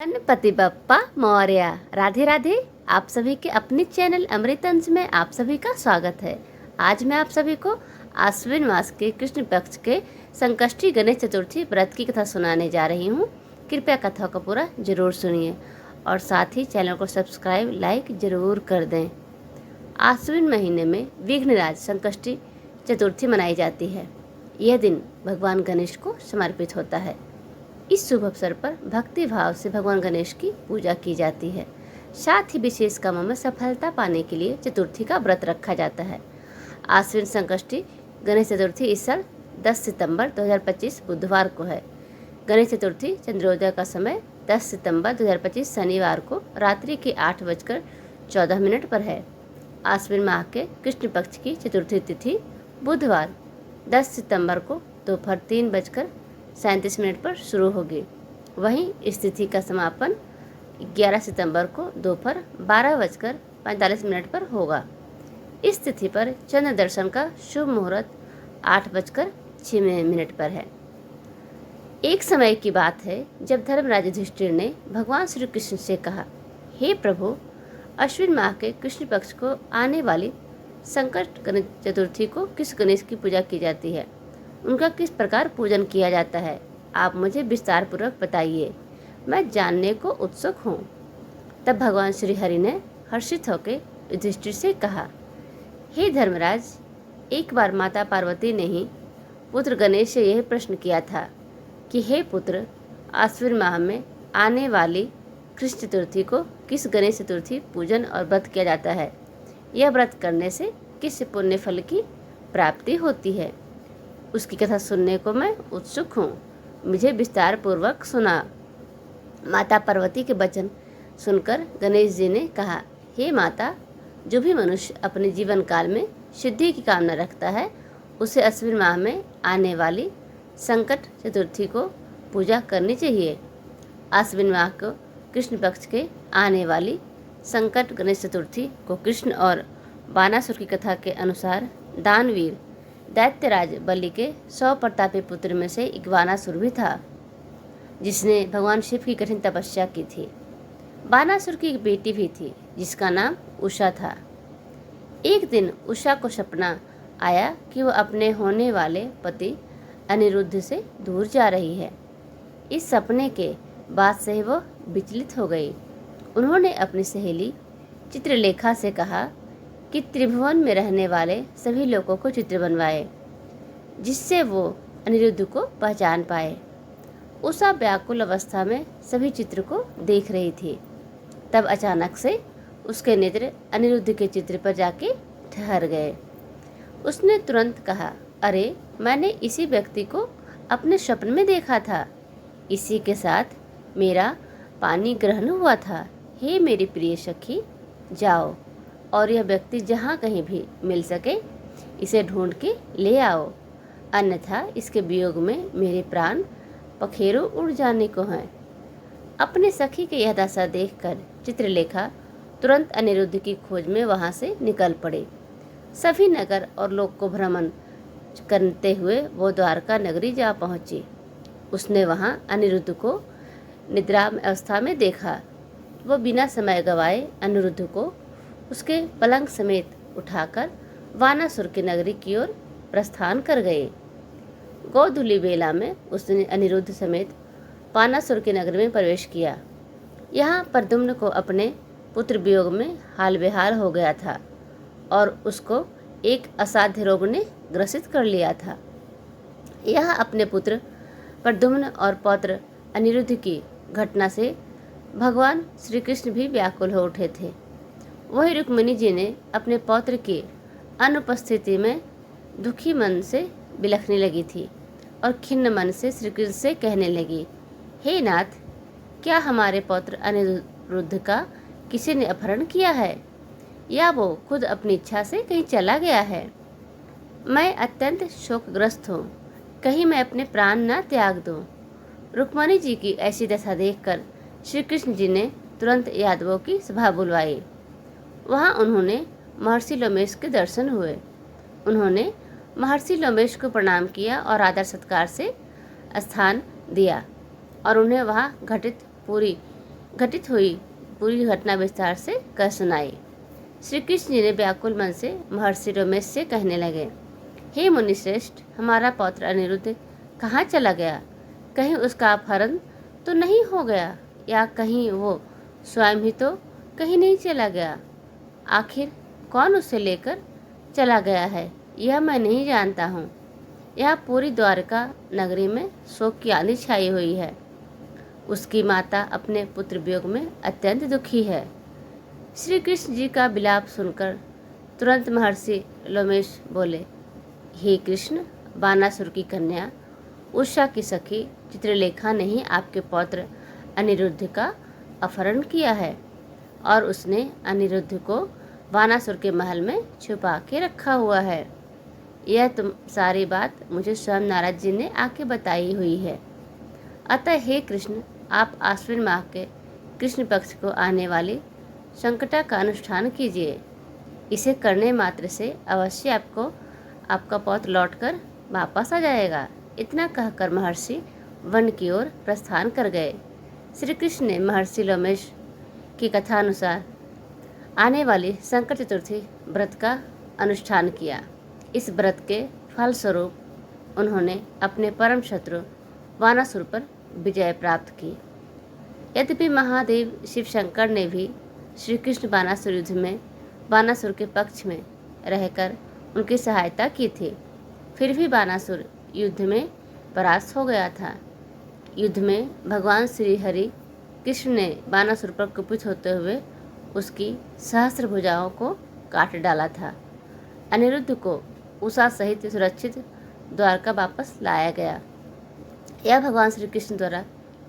गणपति बप्पा मौर्य। राधे राधे। आप सभी के अपने चैनल अमृतंश में आप सभी का स्वागत है। आज मैं आप सभी को आश्विन मास के कृष्ण पक्ष के संकष्टी गणेश चतुर्थी व्रत की कथा सुनाने जा रही हूँ। कृपया कथा को पूरा जरूर सुनिए और साथ ही चैनल को सब्सक्राइब लाइक जरूर कर दें। आश्विन महीने में विघ्नराज संकष्टी चतुर्थी मनाई जाती है। यह दिन भगवान गणेश को समर्पित होता है। इस शुभ अवसर पर भक्ति भाव से भगवान गणेश की पूजा की जाती है। साथ ही विशेष कामों में सफलता पाने के लिए चतुर्थी का व्रत रखा जाता है। आश्विन संकष्टी गणेश चतुर्थी इस साल 10 सितंबर 2025 बुधवार को है। गणेश चतुर्थी चंद्रोदय का समय 10 सितंबर 2025 शनिवार को रात्रि के 8:14 पर है। आश्विन माह के कृष्ण पक्ष की चतुर्थी तिथि बुधवार 10 सितंबर को दोपहर 3:37 पर शुरू होगी। वहीं इस तिथि का समापन 11 सितंबर को दोपहर 12:45 पर होगा। इस तिथि पर चंद्र दर्शन का शुभ मुहूर्त 8:06 पर है। एक समय की बात है जब धर्मराज युधिष्ठिर ने भगवान श्री कृष्ण से कहा, हे प्रभु, अश्विन माह के कृष्ण पक्ष को आने वाली संकट गणेश चतुर्थी को किस गणेश की पूजा की जाती है, उनका किस प्रकार पूजन किया जाता है, आप मुझे विस्तार पूर्वक बताइए, मैं जानने को उत्सुक हूँ। तब भगवान श्री हरि ने हर्षित होकर युधिष्ठिर से कहा, हे धर्मराज, एक बार माता पार्वती ने ही पुत्र गणेश से यह प्रश्न किया था कि हे पुत्र, आश्विन माह में आने वाली कृष्ण चतुर्थी को किस गणेश चतुर्थी पूजन और व्रत किया जाता है, यह व्रत करने से किस पुण्य फल की प्राप्ति होती है। उसकी कथा सुनने को मैं उत्सुक हूँ, मुझे विस्तार पूर्वक सुना। माता पार्वती के वचन सुनकर गणेश जी ने कहा, हे माता, जो भी मनुष्य अपने जीवन काल में सिद्धि की कामना रखता है, उसे अश्विन माह में आने वाली संकट चतुर्थी को पूजा करनी चाहिए। आश्विन माह को कृष्ण पक्ष के आने वाली संकट गणेश चतुर्थी को कृष्ण और बानासुर की कथा के अनुसार दानवीर दैत्यराज बलि के 100 प्रतापी पुत्र में से एक बानासुर भी था, जिसने भगवान शिव की कठिन तपस्या की थी। बानासुर की एक बेटी भी थी जिसका नाम उषा था। एक दिन उषा को सपना आया कि वह अपने होने वाले पति अनिरुद्ध से दूर जा रही है। इस सपने के बाद से वह विचलित हो गई। उन्होंने अपनी सहेली चित्रलेखा से कहा कि त्रिभुवन में रहने वाले सभी लोगों को चित्र बनवाए, जिससे वो अनिरुद्ध को पहचान पाए। उषा व्याकुल अवस्था में सभी चित्र को देख रही थी। तब अचानक से उसके नेत्र अनिरुद्ध के चित्र पर जाके ठहर गए। उसने तुरंत कहा, अरे, मैंने इसी व्यक्ति को अपने स्वप्न में देखा था, इसी के साथ मेरा पानी ग्रहण हुआ था। हे मेरी प्रिय सखी, जाओ और यह व्यक्ति जहाँ कहीं भी मिल सके इसे ढूंढ के ले आओ, अन्यथा इसके वियोग में मेरे प्राण पखेरु उड़ जाने को हैं। अपने सखी के यह दशा देखकर चित्रलेखा तुरंत अनिरुद्ध की खोज में वहाँ से निकल पड़े। सभी नगर और लोक को भ्रमण करते हुए वो द्वारका नगरी जा पहुँची। उसने वहाँ अनिरुद्ध को निद्रा अवस्था में देखा। वह बिना समय गवाए अनिरुद्ध को उसके पलंग समेत उठाकर वानासुर की नगरी की ओर प्रस्थान कर गए। गोधूली बेला में उसने अनिरुद्ध समेत वानासुर की नगरी में प्रवेश किया। यहाँ प्रद्युम्न को अपने पुत्र वियोग में हाल बेहाल हो गया था और उसको एक असाध्य रोग ने ग्रसित कर लिया था। यहाँ अपने पुत्र प्रद्युम्न और पौत्र अनिरुद्ध की घटना से भगवान श्री कृष्ण भी व्याकुल हो उठे थे। वही रुक्मिणी जी ने अपने पौत्र की अनुपस्थिति में दुखी मन से बिलखने लगी थी और खिन्न मन से श्री कृष्ण से कहने लगी, हे नाथ, क्या हमारे पौत्र अनिरुद्ध का किसी ने अपहरण किया है या वो खुद अपनी इच्छा से कहीं चला गया है? मैं अत्यंत शोकग्रस्त हूँ, कहीं मैं अपने प्राण न त्याग दूँ। रुक्मिणी जी की ऐसी दशा देखकर श्री कृष्ण जी ने तुरंत यादवों की सभा बुलवाई। वहाँ उन्होंने महर्षि लोमेश के दर्शन हुए। उन्होंने महर्षि लोमेश को प्रणाम किया और आदर सत्कार से स्थान दिया और उन्हें वहाँ घटित पूरी घटित हुई पूरी घटना विस्तार से कह सुनाई। श्री कृष्ण जी ने व्याकुल मन से महर्षि रोमेश से कहने लगे, हे मुनिश्रेष्ठ, हमारा पौत्र अनिरुद्ध कहाँ चला गया? कहीं उसका अपहरण तो नहीं हो गया, या कहीं वो स्वयं ही तो कहीं नहीं चला गया? आखिर कौन उसे लेकर चला गया है, यह मैं नहीं जानता हूँ। यह पूरी द्वारका नगरी में शोक की आंधी छाई हुई है। उसकी माता अपने पुत्र वियोग में अत्यंत दुखी है। श्री कृष्ण जी का विलाप सुनकर तुरंत महर्षि लोमेश बोले, हे कृष्ण, बानासुर की कन्या उषा की सखी चित्रलेखा ने ही आपके पौत्र अनिरुद्ध का अपहरण किया है और उसने अनिरुद्ध को बानासुर के महल में छुपा के रखा हुआ है। यह तुम सारी बात मुझे स्वयं नारद जी ने आके बताई हुई है। अतः हे कृष्ण, आप आश्विन माह के कृष्ण पक्ष को आने वाली संकटा का अनुष्ठान कीजिए। इसे करने मात्र से अवश्य आपको आपका पौत्र लौटकर वापस आ जाएगा। इतना कहकर महर्षि वन की ओर प्रस्थान कर गए। श्री कृष्ण ने महर्षि लोमेश की कथा अनुसार आने वाली संकट चतुर्थी व्रत का अनुष्ठान किया। इस व्रत के फलस्वरूप उन्होंने अपने परम शत्रु वानासुर पर विजय प्राप्त की। यद्यपि महादेव शिव शंकर ने भी श्री कृष्ण बानासुर युद्ध में बानासुर के पक्ष में रहकर उनकी सहायता की थी, फिर भी बानासुर युद्ध में परास्त हो गया था। युद्ध में भगवान श्री हरि कृष्ण ने बानासुर पर कुपित होते हुए उसकी सहस्त्र भुजाओं को काट डाला था। अनिरुद्ध को उषा सहित सुरक्षित द्वारका वापस लाया गया। यह भगवान श्री कृष्ण द्वारा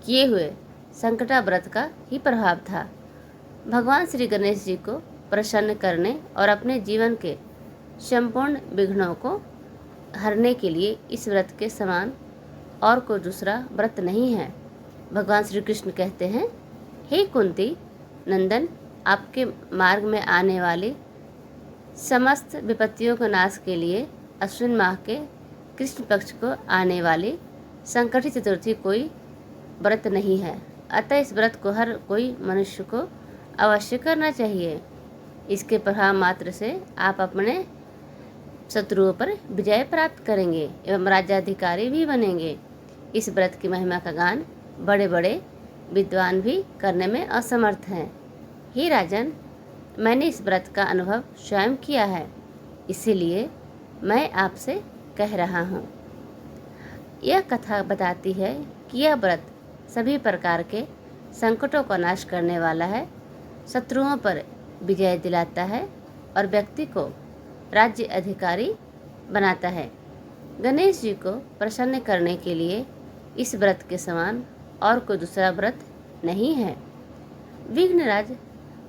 किए हुए संकटा व्रत का ही प्रभाव था। भगवान श्री गणेश जी को प्रसन्न करने और अपने जीवन के संपूर्ण विघ्नों को हरने के लिए इस व्रत के समान और कोई दूसरा व्रत नहीं है। भगवान श्री कृष्ण कहते हैं, हे कुंती नंदन, आपके मार्ग में आने वाली समस्त विपत्तियों के नाश के लिए अश्विन माह के कृष्ण पक्ष को आने वाली संकटी चतुर्थी कोई व्रत नहीं है। अतः इस व्रत को हर कोई मनुष्य को अवश्य करना चाहिए। इसके प्रभाव मात्र से आप अपने शत्रुओं पर विजय प्राप्त करेंगे एवं राज्याधिकारी भी बनेंगे। इस व्रत की महिमा का गान बड़े बड़े विद्वान भी करने में असमर्थ हैं। हे राजन, मैंने इस व्रत का अनुभव स्वयं किया है, इसीलिए मैं आपसे कह रहा हूँ। यह कथा बताती है कि यह व्रत सभी प्रकार के संकटों का नाश करने वाला है, शत्रुओं पर विजय दिलाता है और व्यक्ति को राज्य अधिकारी बनाता है। गणेश जी को प्रसन्न करने के लिए इस व्रत के समान और कोई दूसरा व्रत नहीं है। विघ्नराज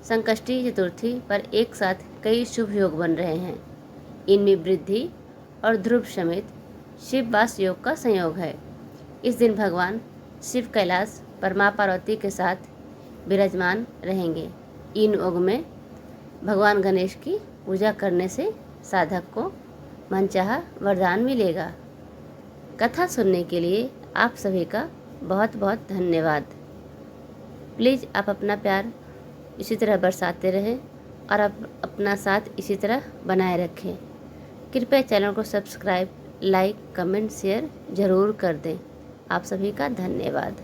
संकष्टी चतुर्थी पर एक साथ कई शुभ योग बन रहे हैं। इनमें वृद्धि और ध्रुव समेत शिव वास योग का संयोग है। इस दिन भगवान शिव कैलाश पर मां पार्वती के साथ विराजमान रहेंगे। इन योग में भगवान गणेश की पूजा करने से साधक को मनचाहा वरदान मिलेगा। कथा सुनने के लिए आप सभी का बहुत बहुत धन्यवाद। प्लीज़ आप अपना प्यार इसी तरह बरसाते रहें और आप अपना साथ इसी तरह बनाए रखें। कृपया चैनल को सब्सक्राइब, लाइक, कमेंट, शेयर ज़रूर कर दें। आप सभी का धन्यवाद।